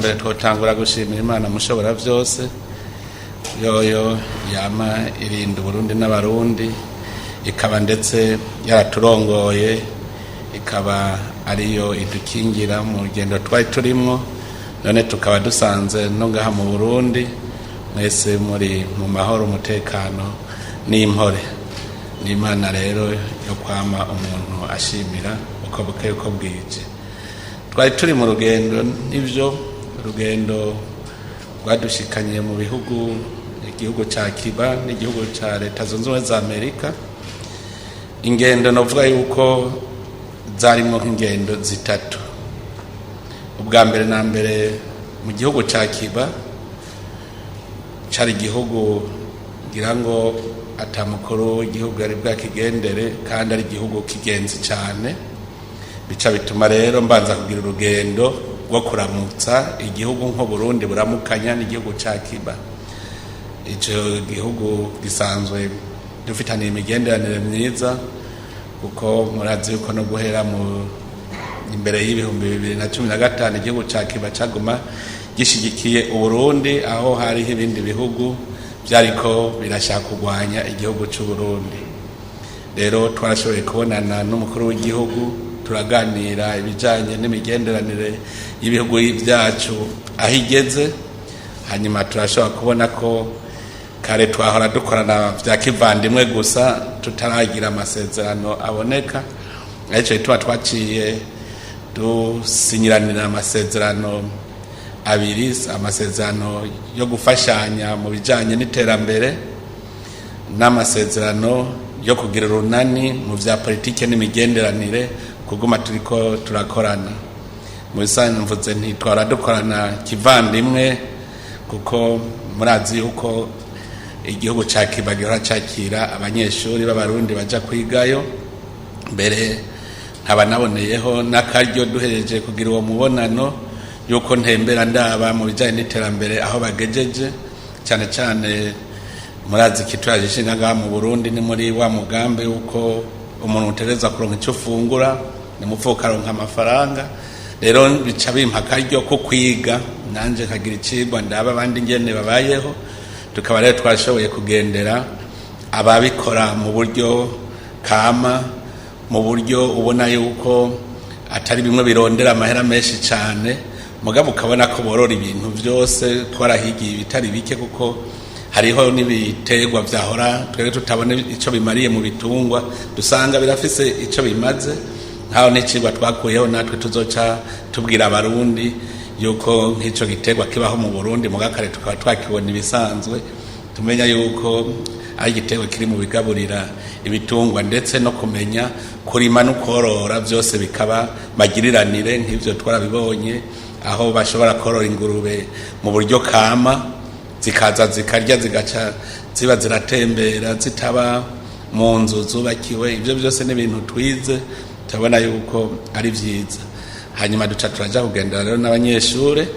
mbere twotangura gushimira Imana mushobora byose yoyo yama irinda Burundi n'abarundi, ikaba ndetse yaraturongoye, ikaba ariyo idukingira mu rugendo twari turimo, none tukaba dusanze no ngaha mu Burundi mwese muri mu mahoro, umutekano n'impore. N'Imana rero yo kwama umuntu ashimira uko bukeye uko bwije. Twari turi mu rugendo, nivyo rugendo rwadushikanye mu bihugu, igihugu ca Cuba n'igihugu ca Leta Zunze Ubumwe za Amerika. Ingendo novuga yuko zarimo nk'ingendo zitatu. Ubwa mbere na mbere mu gihugu ca Cuba, cari igihugu ngira ngo atamukuru w'igihugu ari bwakigendere, kandi ari igihugu kigenzi cyane, bica bituma rero mbanza kugira urugendo rwo kuramutsa igihugu nko Burundi buramukanya n'igihugu ca Cuba. Ico gihugu gisanzwe dufitaniye imigenderanire myiza, kuko murazi yuko no guhera mu imbere y'ibihumbi 2015 igihugu ca Cuba caguma gishigikiye Uburundi, aho hariho ibindi bihugu byariko birashaka kugwanya igihugu cy'u Burundi. Rero twarashoboye kubonana n'umukuru w'igihugu, turaganira ibijanye n'imigenderanire y'ibihugu byacu aho igeze. Hanyuma turashobora kubona ko kare twahora dukorana bya kivandimwe gusa, tutaragira amasezerano aboneka, ariko tuba twaciye dusinyiranira amasezerano abiri, amasezerano yo gufashanya mu bijanye n'iterambere n'amasezerano yo kugira urunani mu vya politike n'imigenderanire, kuguma turiko turakorana. Mu bisanzwe mvuze ntitwara dukorana kivandimwe, kuko murazi yuko igihugu ca Cuba gihora cakira abanyeshuri b'abarundi baja kwigayo. Mbere nkaba naboneyeho n'akaryo duhereje kugira uwo mubonano yuko ntembera ndaba mu bijanye n'iterambere aho bagejeje, cyane cyane murazi kitwaje ishinga ngaha mu Burundi ni muri wa mugambi yuko umuntu utereza kuronka icyo ufungura, ni mufuka aronka amafaranga. Rero bica bimpa akaryo ko kwiga nanje kagira icigwa ndaba abandi ngene babayeho. Tukaba rero twashoboye kugendera ababikora mu buryo kama, mu buryo ubona yuko atari bimwe birondera amahera menshi cyane, mugabo ukabona ko borora ibintu byose. Twarahigiye ibitari bike, kuko hariho n'ibiterwa vyahora twere tutabone ico bimariye mu bitungwa, dusanga birafise ico bimaze. Nkaho n'icigwa twakuyeho natwe tuzoca tubwira abarundi yuko nk'ico giterwa kibaho mu Burundi, mugakare tukaba twakibona ibisanzwe, tumenya yuko ari igiterwa kiri mu bigaburira ibitungwa, ndetse no kumenya kurima no korora byose bikaba magiriranire. Nk'ivyo twarabibonye aho bashobora korora ingurube mu buryo kama, zikaza zikarya zigaca ziba ziratembera zitaba mu nzu zubakiwe. Ivyo byose ni ibintu twize, tubona yuko ari vyiza. Hanyuma duca turaja kugendera rero n'abanyeshure.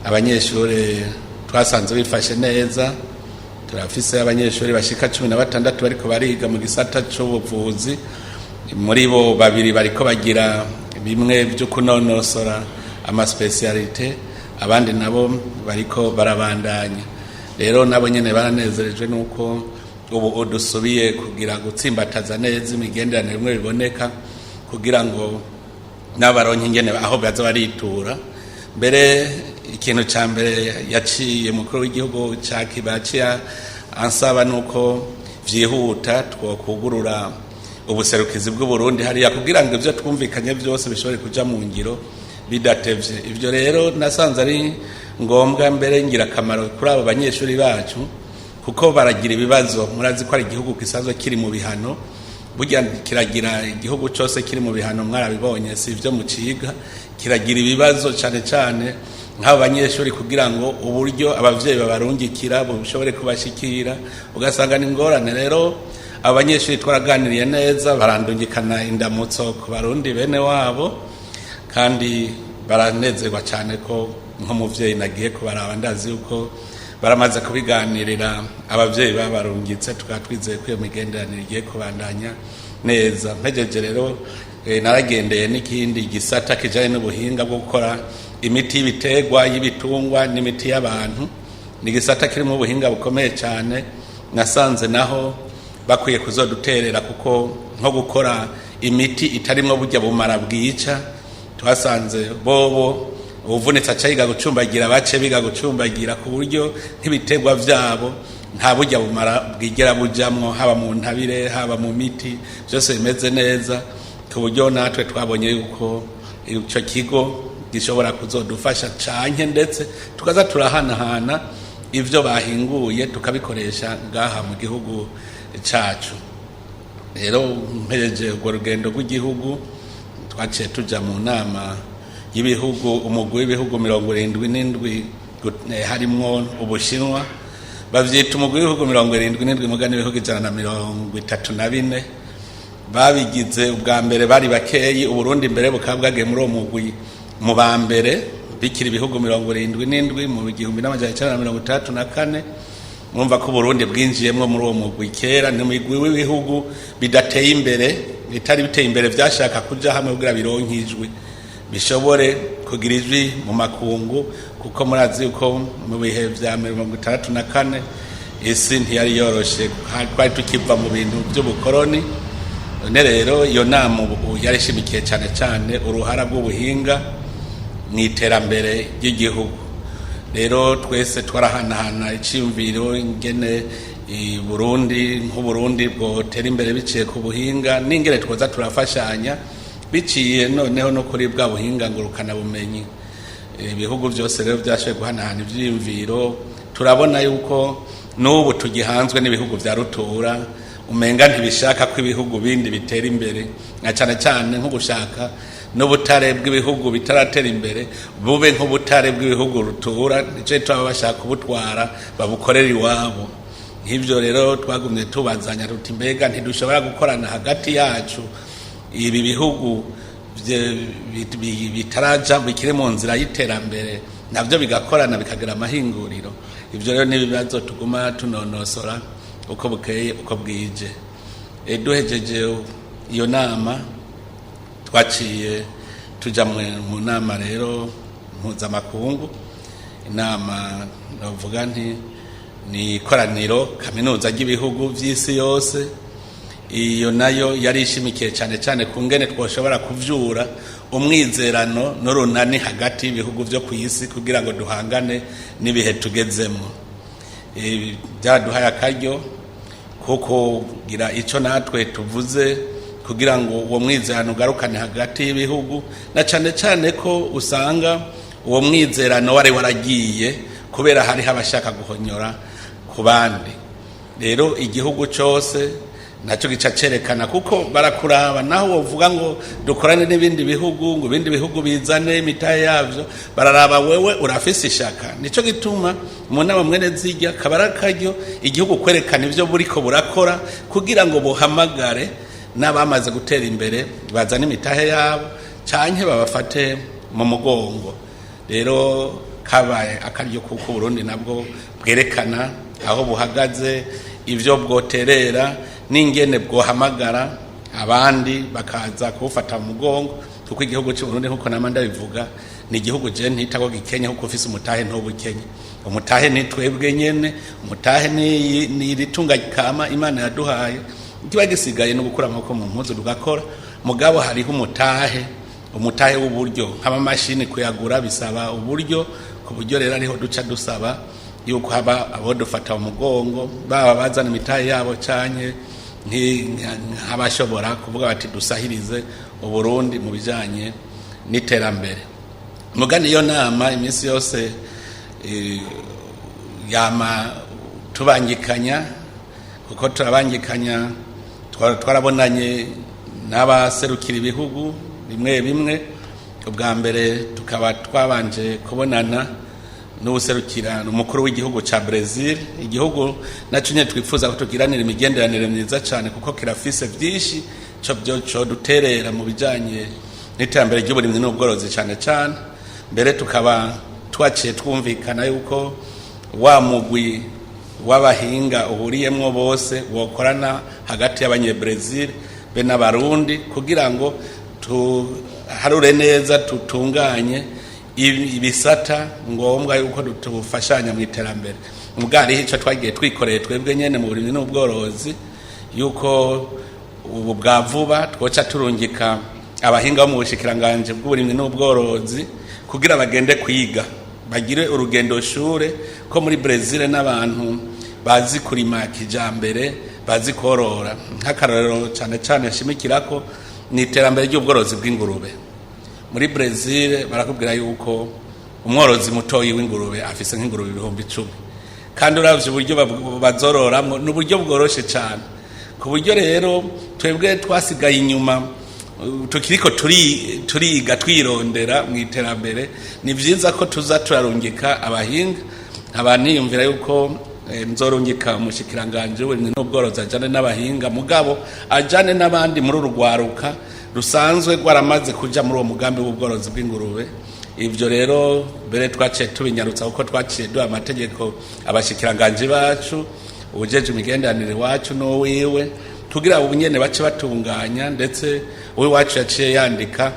Abanyeshure twasanze bifashe neza, turafise abanyeshure bashika 16 bariko bariga mu gisata c'ubuvuzi. Muri bo babiri bariko bagira bimwe byo kunonosora ama specialite, abandi nabo bariko barabandanya. Rero nabo nyene baranezerejwe nuko ubu dusubiye kugira gutsimbataza neza imigenderanire bimwe biboneka, kugira ngo n'abaronke ingene aho baza baritura. Mbere ikintu ca mbere yaciye mukuru w'igihugu ca Cuba ansaba nuko vyihuta twokugurura ubuserukizi bw'u Burundi hariya, kugira ngo ivyo twumvikanye byose bishobore kuja mu ngiro bidatevye. Ivyo rero nasanze ari ngombwa, mbere ngira akamaro kuri abo banyeshuri bacu, kuko baragira ibibazo. Murazi ko ari igihugu kisanzwe kiri mu bihano, burya kiragira igihugu cyose kiri mu bihano, mwarabibonye si ivyo mu ciga, kiragira ibibazo cyane cyane nk'abo banyeshuri, kugira ngo uburyo abavyeyi babarungikira bushobore kubashikira, ugasanga ni ngorane. Rero abo banyeshuri twaraganiriye neza, barandungikana indamutso ku barundi bene wabo, kandi baranezerwa cyane ko nk'umuvyeyi nagiye kubaraba, ndazi yuko baramaze kubiganirira abavyeyi babarungitse, tukaba twizeye ko iyo migenderanire igiye kubandanya neza. Mpejeje rero naragendeye n'ikindi gisata kijanye n'ubuhinga bwo gukora imiti y'ibiterwa y'ibitungwa n'imiti y'abantu ni gisata kirimo ubuhinga bukomeye cyane nasanze naho bakwiye kuzoduterera kuko nko gukora imiti itarimwo burya bumara bwica twasanze bobo ubuvunitse acayiga gucumbagira bace biga gucumbagira ku buryo nk'ibiterwa vyabo nta burya bumara bwigera bujamwo haba mu ntabire haba mu miti byose bimeze neza ku buryo natwe twabonye yuko ico kigo gishobora kuzodufasha canke ndetse tukaza turahanahana ivyo bahinguye tukabikoresha ngaha mu gihugu cacu. Rero mpereje urwo rugendo rw'igihugu twaciye tuja mu nama y'ibihugu umugwi w'ibihugu 77 harimwo Ubushinwa bavyita umugwi w'ibihugu 77 mugani ibihugu 134 babigize ubwa mbere bari bakeyi Uburundi mbere bukabwage muri uwo mugwi mu bambere bikira ibihugu 77 mu 1934 mwumva ko Burundi bwinjiyemwo muri uwo mugwi kera ni mugwi w'ibihugu bidateye imbere bitari biteye imbere vyashaka kuja hamwe kugira bironkijwe bishobore kugira ijwi mu makungu kuko murazi uko mu bihe vya 1964 isi ntiyari yoroshe twari tukiva mu bintu by'ubukoroni none rero iyo nama yarishimikiye cyane cyane uruhara rw'ubuhinga n'iterambere ry'igihugu. Rero twese twarahanahana iciyumviro ingene Burundi nk'Uburundi bwotera imbere biciye ku buhinga n'ingene twoza turafashanya biciye noneho no kuri bwa buhinga ngurukana bumenyi. Ibihugu byose rero byashoboye guhanahana ivyiyumviro turabona yuko n'ubu tugihanzwe n'ibihugu vya rutura umenga ntibishaka ko ibihugu bindi bitera imbere na cyane cyane nko gushaka n'ubutare bw'ibihugu bitaratera imbere bube nk'ubutare bw'ibihugu rutura nico twaba bashaka kubutwara babukorera iwabo. Nk'ivyo rero twagumye tubazanya tuti mbega ntidushobora gukorana hagati yacu ibi bihugu bitaraja bikire mu nzira y'iterambere navyo bigakorana bikagira amahinguriro. Ivyo rero nibibazo tuguma tunonosora uko bukeye uko bwije. Duhejeje iyo nama twaciye tuja mu nama rero mpuzamakungu. Inama navuga nti ni ikoraniro kaminuza ry'ibihugu vy'isi yose. Iyo nayo yari ishimikiye cyane cyane ku ngene twoshobora kuvyura umwizerano n'urunani hagati y'ibihugu vyo ku isi kugira ngo duhangane n'ibihe tugezemo. Byaduhaye akaryo kuko gira ico natwe tuvuze kugira ngo uwo mwizerano ugarukane hagati y'ibihugu na cyane cyane ko usanga uwo mwizerano wari waragiye kubera hari habashaka guhonyora ku bandi. Rero igihugu cyose nacyo gica cerekana kuko barakuraba naho wovuga ngo dukorane n'ibindi bihugu ngo ibindi bihugu bizane imitahe yavyo bararaba wewe urafise ishaka. Nico gituma mu nama mwene zijya kabarakaryo igihugu kwerekana ivyo buriko burakora kugira ngo buhamagare n'abamaze gutera imbere bazana imitahe yabo canke babafate mu mugongo. Rero kabaye akaryo kuko Burundi nabwo bwerekana aho buhagaze ivyo bwoterera n'ingene bwohamagara abandi bakaza kufata mu mugongo kuko igihugu cy'u Burundi nkuko namanda bivuga ni igihugu je ntitako gikenya kuko ufise umutahe ntobukenya. Umutahe ni twebwe nyene, umutahe ni ritunga kama Imana yaduhaye. Kiba gisigaye no gukura amako mu mpuzu dugakora mugabo hariho umutahe w'uburyo nk'amamashini kuyagura bisaba uburyo ku buryo rero ariho duca dusaba yuko haba abo dufata mu mugongo baba bazana imitahe yabo canye nk'abashobora kuvuga bati dusahirize Uburundi mu bijanye n'iterambere. Mugani iyo nama iminsi yose yama tubangikanya kuko turabangikanya twarabonanye n'abaserukira ibihugu bimwe bimwe. Ubwa mbere tukaba twabanje kubonana n'userukira umukuru w'igihugu ca Brazil. Igihugu naco nye twifuza ko tugiranira imigenderanire myiza cyane kuko kirafise vyinshi cyo duterera mu bijanye n'iterambere ry'uburimyi n'ubworozi cyane cyane. Mbere tukaba twaciye twumvikana yuko wa mugwi w'abahinga uhuriyemwo bose wokorana hagati y'abanye-Brazil be n'abarundi kugira ngo tuharure neza tutunganye ibisata ngombwa yuko tufashanya mu iterambere. Mugari hico twagiye twikoreye twebwe nyene mu burimyi n'ubworozi yuko ubu bwa vuba twoca turungika abahinga bo mu bushikiranganje bw'uburimyi n'ubworozi kugira bagende kwiga bagire urugendo shure ko muri Brazil n'abantu bazi kurima kijambere bazi korora. Nk'akarorero cyane cyane shimikirako ni iterambere ry'ubworozi bw'ingurube. Muri Brazil barakubwira yuko umworozi mutoyi w'ingurube afise nk'ingurube 10,000 kandi uravye uburyo bazororamwo n'uburyo bworoshe cyane ku buryo rero twebwe twasigaye inyuma tukiriko turiga twirondera mu iterambere. Ni vyiza ko tuza turarungika abahinga abaniyumvira yuko nzorungika umushikiranganje w'uburimyi n'ubworozi ajane n'abahinga mugabo ajane n'abandi muri urugwaruka rusanzwe rwaramaze kuja muri uwo mugambi w'ubworozi bw'ingurube. Ivyo rero bere twaciye tubinyarutsa kuko twaciye duha amategeko abashikiranganje bacu ujeje imigenderanire wacu no wiwe tugira ubunyene bace batunganya ndetse we wacu yaciye yandika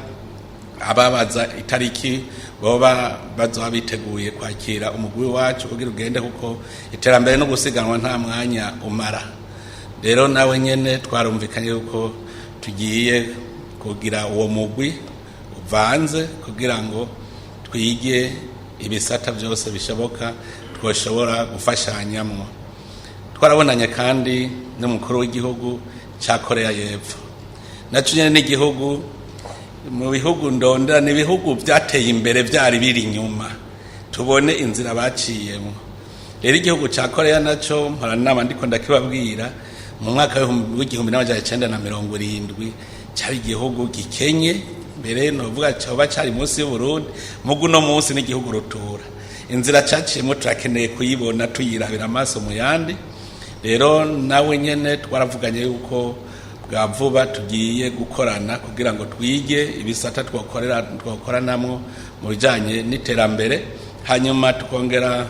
ababaza itariki boba bazoba biteguye kwakira umugwi wacu kugira ugende kuko iterambere no gusiganwa nta mwanya umara. Rero nawe nyene twarumvikanye yuko tugiye kugira uwo mugwi uvanze kugira ngo twige ibisata byose bishoboka twoshobora gufashanyamwo. Twarabonanye kandi n'umukuru w'igihugu cya Korea y'Epfo naco nyene n'igihugu mu bihugu ndondera n'ibihugu byateye imbere byari biri inyuma tubone inzira baciyemo. Rero igihugu cya Korea naco mpora ndiko ndakibabwira mu mwaka w'1970 cyari igihugu gikenye mbere novuga cyoba cyari munsi y'Uburundi mugu no munsi n'igihugu rutura. Inzira caciyemo turakeneye kuyibona tuyirabira amaso mu yandi. Rero nawe nyene twaravuganye yuko bwa vuba tugiye gukorana kugira ngo twige ibisata twokoranamwo mu bijanye n'iterambere hanyuma tukongera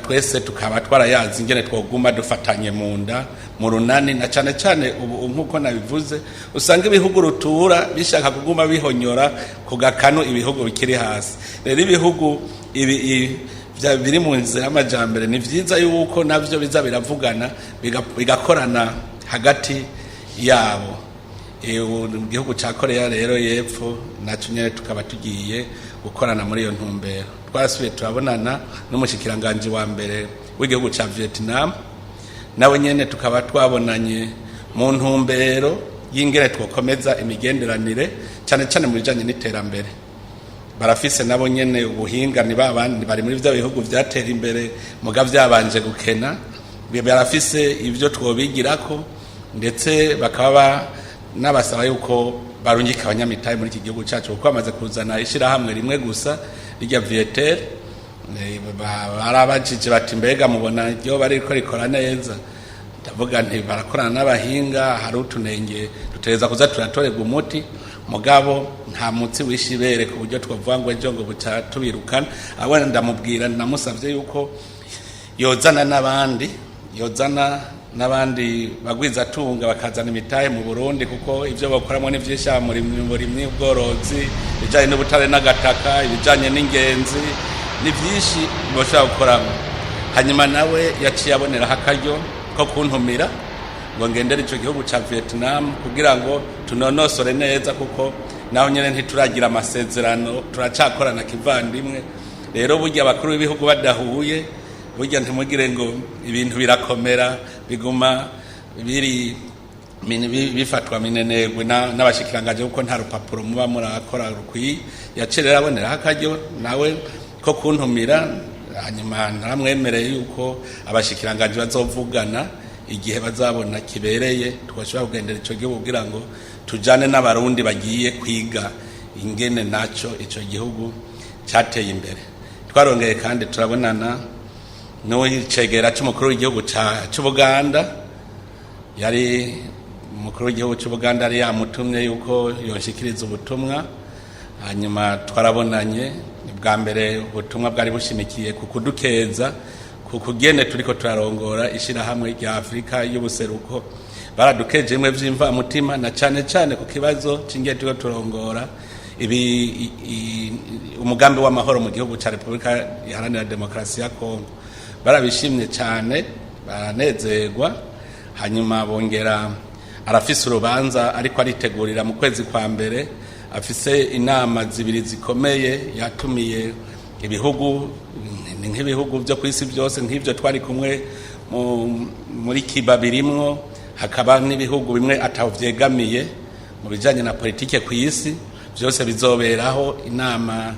twese tukaba twarayazi ingene twoguma dufatanye mu nda mu runani na cyane cyane ubu nkuko nabivuze usanga ibihugu rutura bishaka kuguma bihonyora ku gakano ibihugu bikiri hasi. Rero ibihugu biri mu nzira y'amajambere ni vyiza yuko navyo biza biravugana bigakorana hagati yabo. Igihugu cya Korea rero y'Epfo naco nyene tukaba tugiye gukorana muri iyo ntumbero. Twasubiye turabonana n'umushikiranganje wa mbere w'igihugu cya Vietnam nawe nyene tukaba twabonanye mu ntumbero y'ingere twokomeza imigenderanire cyane cyane mu bijanye n'iterambere. Barafise nabo nyene ubuhinga ni babandi bari muri bya bihugu byatera imbere muga byabanje gukena barafise ivyo twobigirako ndetse bakaba nabasaba yuko barungika abanyamitahe muri iki gihugu cyacu kuko bamaze kuzana ishirahamwe rimwe gusa rya Vietel. Barabajije bati mbega mubona ryo bariko rikora neza. Ndavuga nti barakorana n'abahinga hari utunenge dutereza kuza turatorega umuti mugabo nta mutsi wishibere ku buryo twavuga ngo ejo ngo buca tubirukana. Abana ndamubwira namusavye yuko yozana n'abandi bagwiza tunga bakazana imitahe mu Burundi kuko ivyo bakoramo ni vyisha muri burimyi ubworozi bijanye n'ubutare n'agataka ibijanye n'ingenzi ni vyishi boshaka gukoramo. Hanyuma nawe yaciye abonera hakaryo ko kuntumira ngo ngendere ico gihugu ca Vietnam kugira ngo tunonosore neza kuko naho nyene ntituragira amasezerano turacakorana kivandimwe. Rero burya abakuru b'ibihugu badahuye burya ntimugire ngo ibintu birakomera biguma bifatwa minenegwe n'abashikiranganje kuko nta rupapuro muba murakora rukwiye. Yacerera abonera hakaryo nawe ko kuntumira hanyuma naramwemereye yuko abashikiranganje bazovugana igihe bazabona kibereye twashobora kugendera ico gihugu kugira ngo tujane n'abarundi bagiye kwiga ingene naco ico gihugu cyateye imbere. Twarongeye kandi turabonana n'icegera c'umukuru w'igihugu c'Ubuganda. Yari umukuru w'igihugu c'Ubuganda yari yamutumye yuko yonshikiriza ubutumwa hanyuma twarabonanye. Bwa mbere ubutumwa bwari bushimikiye ku kudukeza ku kugene turiko turarongora ishirahamwe rya Afrika y'ubuseruko. Baradukeje imwe vy'imva mutima na cyane cyane ku kibazo cingiye turiko turongora umugambi w'amahoro mu gihugu cya Repubulika Iharanira Demokarasi ya Kongo. Barabishimye cyane, baranezerwa, hanyuma bongera arafise urubanza ariko aritegurira mu kwezi kwa mbere, afise inama zibiri zikomeye yatumiye ibihugu nk'ibihugu byo ku isi byose nk'ibyo twari kumwe muri Cuba birimwo, hakaba n'ibihugu bimwe ataho vyegamiye mu bijanye na politike ku isi. Byose bizoberaho inama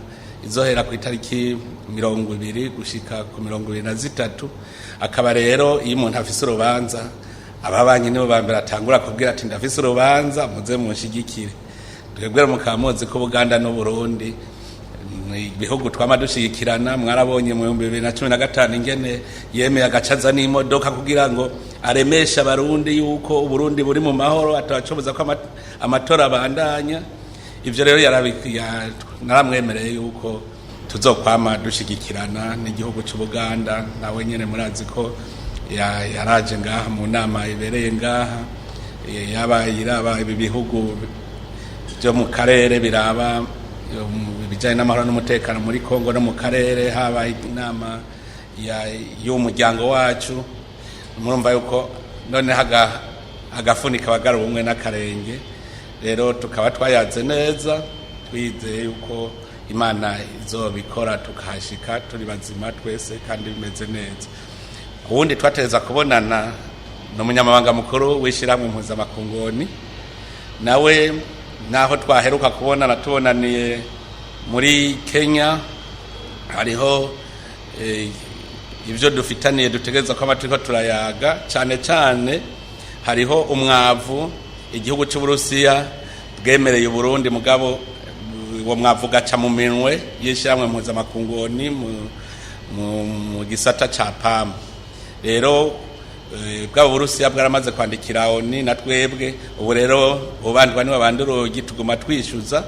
izohera ku itariki 20 gushika ku 23. Akaba rero iyo umuntu afise urubanza, ababanyi nibo bambere atangura kubwira ati ndafise urubanza muze munshigikire. Twebwe mukamuzi ko Buganda no Burundi ibihugu twamadushigikirana, mwarabonye mu 2015 ingene yemeye agacaza n'imodoka kugira ngo aremesha abarundi yuko Uburundi buri mu mahoro, atacoboza ko amatora abandanya. Ivyo rero naramwemereye yuko tuzokwama dushigikirana n'igihugu cy'u Buganda. Nawe nyene murazi ko yaraje ngaha mu nama ibereye ngaha, iraba ibi bihugu byo mu karere biraba bijanye n'amahoro n'umutekano muri Kongo no mu karere, haba inama y'umuryango wacu. Murumva yuko none agafunika bagara ubumwe n'akarenge. Rero tukaba twayaze neza, twizeye yuko Imana izobikora tukahashika turi bazima twese kandi bimeze neza. Ubundi twateza kubonana n'umunyamabanga mukuru w'ishiramwe mpuzamakungoni, nawe naho twaheruka kubonana tubonaniye muri Kenya. Hariho ibyo dufitaniye dutegereza ko amaturiko turayaga, cyane cyane hariho umwavu igihugu cy'Uburusiya bwemereye Burundi, mugabo uwo mwavu gaca mu minwe y'ishyirahamwe mpuzamakungoni mu gisata ca PAM. Rero bwabo Burusiya bwaramaze kwandikira ONU na twebwe, ubu rero ubandwa niwe bandurogi tuguma twishyuza,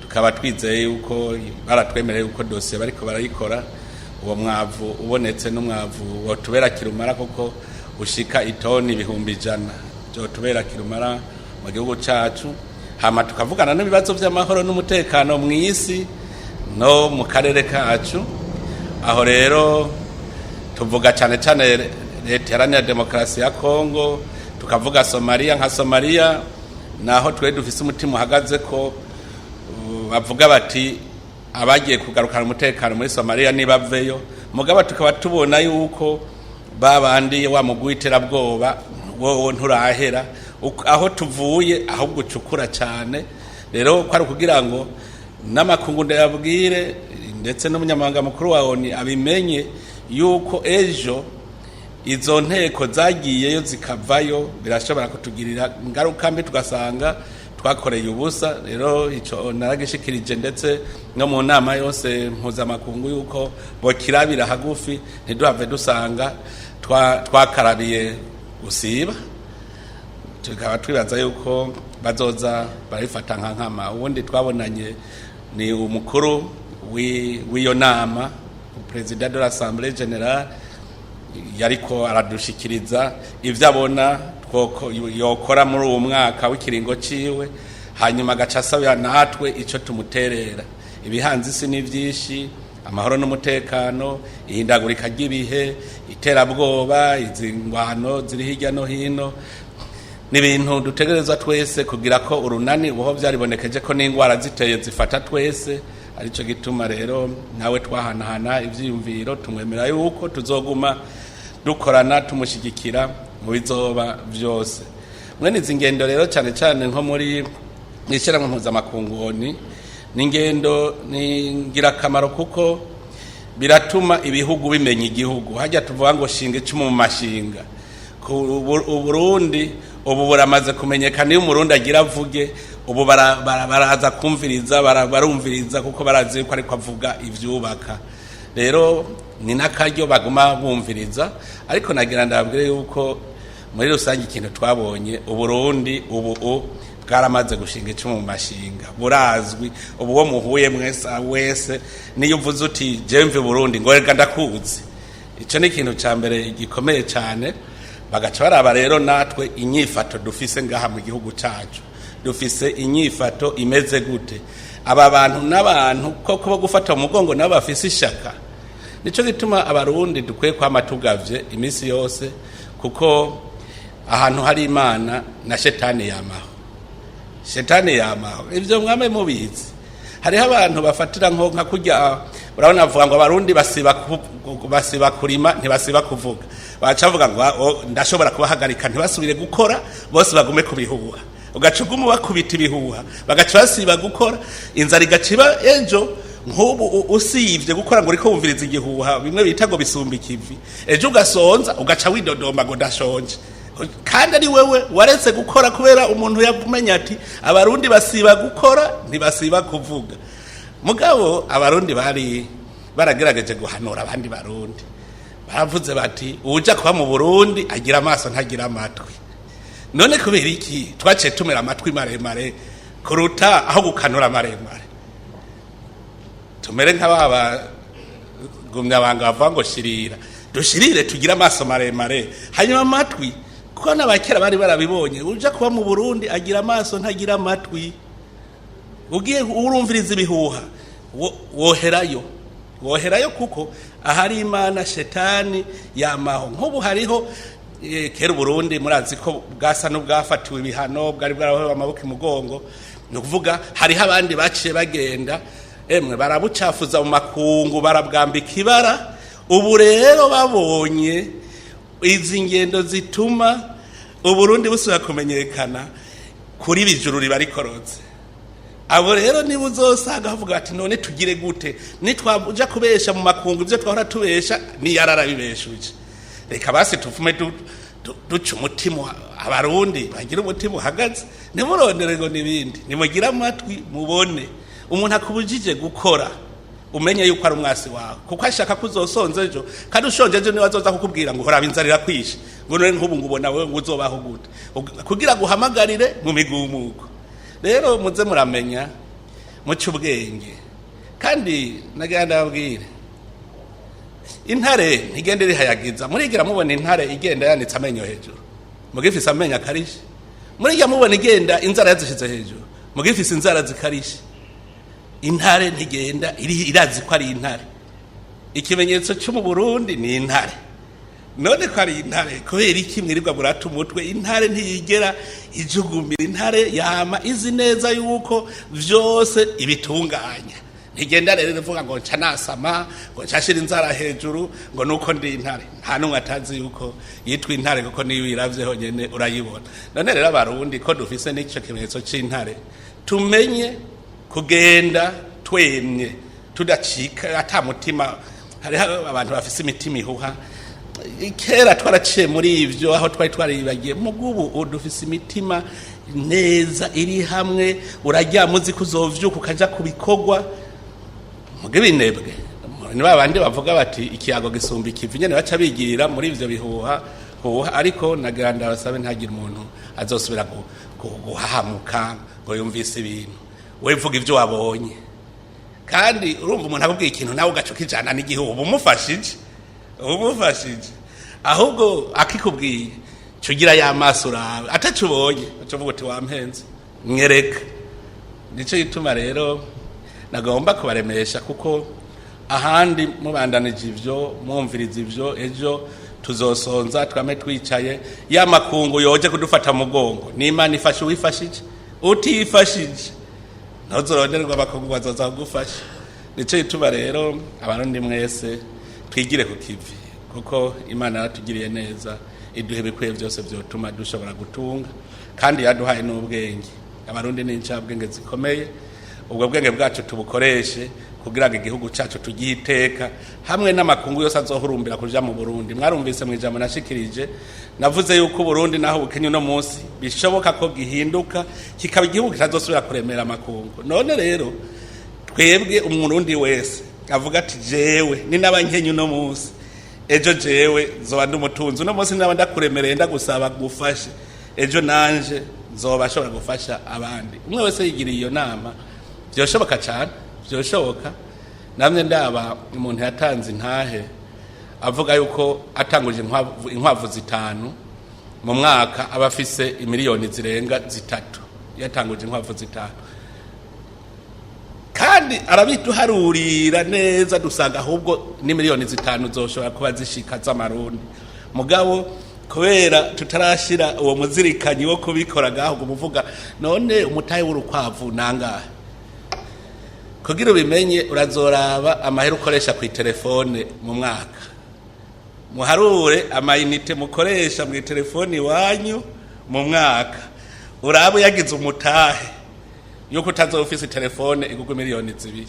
tukaba twizeye yuko baratwemereye yuko dosiye bariko barayikora. Uwo mwavu ubonetse n'umwavu wotubera kirumara, kuko ushika itoni 100,000 byotubera kirumara mu gihugu cyacu. Hama tukavugana n'ibibazo by'amahoro n'umutekano mu isi no mu karere kacu. Aho rero tuvuga cyane cyane Leta Iharanira Demokarasi ya Kongo, tukavuga Somalia. Nka Somalia naho twe dufise umutima uhagaze ko bavuga bati abagiye kugarukana umutekano muri Somalia nibaveyo, mugaba tukaba tubona yuko babandi wa mugwiterabwoba wowe nturahera aho tuvuye, ahubwo ucukura cyane. Rero ko ari kugira ngo n'amakungu ndayabwire ndetse n'umunyamabanga mukuru wa ONU abimenye yuko ejo izo nteko zagiyeyo zikavayo birashobora kutugirira ingaruka mbi, tugasanga twakoreye ubusa. Rero ico naragishikirije ndetse no mu nama yose mpuzamakungu yuko bokirabira hagufi, ntiduhave dusanga twakarabiye gusiba. Tukaba twibaza yuko bazoza barifata nka nkama. Ubundi twabonanye ni umukuru w'iyo nama, President de l'Assemblée Générale, yariko aradushikiriza ivyo abona yokora muri uwo mwaka w'ikiringo ciwe, hanyuma agaca asabira natwe ico tumuterera. Ibihanze isi ni vyinshi, amahoro n'umutekano, ihindagurika ry'ibihe, iterabwoba, izingwano ziri hirya no hino, n'ibintu dutegereza twese kugira ko urunani uho byaribonekeje ko n'ingwara ziteye zifata twese. Arico gituma rero nawe twahanahana ivyiyumviro, tumwemera yuko tuzoguma dukorana tumushigikira mu bizoba byose. Mwene izi ngendo rero cyane cyane nko muri ishyirahamwe mpuzamakungoni ni ingendo ni ngirakamaro, kuko biratuma ibihugu bimenya igihugu. Hajya tuvuga ngo shinga icumu mu mashinga. Uburundi ubu buramaze kumenyekana, iyo umurundi agira avuge ubu baraza kumviriza, barumviriza kuko barazi ko ariko avuga ivyubaka. Rero ni nakaryo baguma bumviriza. Ariko nagira ndabwire yuko muri rusange ikintu twabonye, Uburundi ubu bwaramaze gushinga icumu mu mashinga, burazwi. Ubu wo muhuye wese niyo uvuze uti jemve Burundi ngo rega ndakuzi, ico ni ikintu ca mbere gikomeye cyane. Bagaca baraba rero natwe inyifato dufise ngaha mu gihugu cyacu, dufise inyifato imeze gute. aba bantu n'abantu koko bo gufata umugongo nabo bafise ishaka. Nico gituma abarundi dukwiye kwama tugavye iminsi yose, kuko ahantu hari Imana na shetani yamaho. Shetani yamaho, ivyo mwame mubizi. Hariho abantu bafatira nka kurya, urabona avuga ngo abarundi basiba kurima ntibasiba kuvuga. Bacavuga ngo ndashobora kubahagarika ntibasubire gukora, bose bagume kubihuha. Ugacuguma bakubita ibihuha, bagaca basiba gukora, inzara igaciba ejo nk'ubu usivye gukora ngo uriko wumviriza igihuha, bimwe bita ngo bisumba ikivi. Ejo ugasonza ugaca widodomba ngo ndashonje. Kandi ari wewe waretse gukora kubera umuntu yamenya ati abarundi basiba gukora ntibasiba kuvuga. Mugabo abarundi baragerageje guhanura abandi barundi. Bavuze bati uja kuba mu Burundi agira amaso ntagira amatwi. None kubera iki twace tumera amatwi maremare kuruta aho gukanura maremare? Tumere nk'ababa gumya banga bavuga ngo shirira, dushirire tugira amaso maremare hanyuma amatwi, kuko n'abakera bari barabibonye. Uja kuba mu Burundi agira amaso ntagira amatwi. Ugiye urumviriza ibihuha woherayo kuko ahari Imana shetani yamaho. Nk'ubu hariho kera Burundi murazi ko bwasa n'ubwafatiwe ibihano, bwari bwaraho amaboko imugongo. No kuvuga hariho abandi baciye bagenda barabucafuza mu makungu, barabwambika ibara. Ubu rero babonye izi ngendo zituma Uburundi busubira kumenyekana kuri bijuru ribarikoroze. Abo rero niba uzosanga bavuga ati none tugire gute, nitwabuja kubesha mu makungu ivyo twahora tubesha ni yararabibeshuje. Reka basi tuvume duca umutima abarundi bagira umutima uhagaze, nimurondere ngo nibindi, nimugira amatwi mubone. Umuntu akubujije gukora umenye yuko ari umwasi wawe, kuko ashaka kuzosonza ejo, kandi ushonje ejo niwe azoza kukubwira ngo horaba inzara irakwishe, ngo none nk'ubu ngubona wewe ngo uzobaho gute, kugira guhamagarire mu migumuko. Rero muze muramenya muca ubwenge. Kandi nagenda babwire, intare ntigende rihayagiza. Murigira mubona intare igenda yanitse amenyo hejuru, mugifise amenyo akarishe. Murigira mubona igenda inzara yazishize hejuru, mugifise inzara zikarishe. Intare ntigenda irazi ko ari intare. Ikimenyetso cyo mu Burundi ni intare. None ko ari intare, kubera iki mwirirwa burata umutwe? Intare ntiyigera ijugumira. Intare yama izi neza yuko vyose ibitunganya. Ntigenda rero ivuga ngo nca nasama, ngo nshashira inzara hejuru, ngo nuko ndi intare. Nta numwe atazi yuko yitwa intare, kuko niyo iravye honyene urayibona. None rero abarundi ko dufise n'ico kimenyetso c'intare, tumenye kugenda twemye tudacika ata mutima. Hariho abantu bafise imitima ihuha. Kera twaraciye muri ivyo, aho twaribagiye. Mugubu udufise imitima neza iri hamwe, uraryama uzi kuzovyuka ukaja kubikogwa. Mugibe inebwe ni babandi bavuga bati ikiyago gisumba ikivi, nyene baca bigirira muri ivyo bihuha. Ariko naganda basabe ntagira umuntu azosubira guhahamuka ngo yumvise ibintu. We vuga ivyo wabonye, kandi urumva umuntu akubwiye ikintu nawe ugacuka ijana n'igihugu umufashije. Ahubwo akikubwiye cugira ya maso urabe, atacubonye ucuvuga uti wampenze mwereka. Nico gituma rero nagomba kubaremesha, kuko ahandi mubandanije ivyo mwumviriza ivyo, ejo tuzosonza twame twicaye ya makungu yoje kudufata mugongo. Ni Imana ifashe uwifashije, utifashije ntuzoronderwa abakungu bazoza kugufasha. Nico gituma rero abarundi mwese twigire ku kivi, kuko Imana yaratugiriye neza, iduhe bikwiye byose byotuma dushobora gutunga, kandi yaduhaye n'ubwenge. Abarundi ni incabwenge zikomeye. Ubwo bwenge bwacu tubukoreshe kugira ngo igihugu cyacu tugiteka, hamwe n'amakungu yose azohurumbira kuja mu Burundi. Mwarumvise mu ijambo nashikirije, navuze yuko Burundi naho bukenye no munsi bishoboka ko gihinduka kikaba igihugu kitazosubira kuremera amakungu. None rero twebwe umurundi wese avuga ati jewe ni nabankenye no munsi, ejo jewe zoba ndumutunzi. No munsi naba ndakuremereye ndagusaba gufashe, ejo nanje zoba ashobora gufasha abandi. Umwe wese yigiriye iyo nama, byoshoboka cyane, byoshoboka. Namwe ndaba umuntu yatanze intahe avuga yuko atanguje inkwavu 5 mu mwaka abafise imiliyoni zirenga 3. Yatanguje inkwavu 5. kandi arabiduharurira neza dusanga ahubwo ni miliyoni 5 zoshobora kuba zishika z'amarundi mugabo kubera tutarashira uwo muzirikanyi wo kubikora gaho kumuvuga none umutahe w'urukwavu nangahe kugira ubimenye urazoraba amahera ukoresha ku telefone mu mwaka muharure amayinite mukoresha mu telefone wanyu mu mwaka urabo yagize umutahe yuko utazofise telefone igugwa miliyoni 2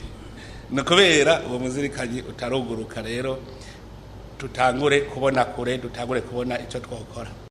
nakubera uwo muzirikanyi utaruguruka rero tutangure kubona kure dutangure kubona ico twokora.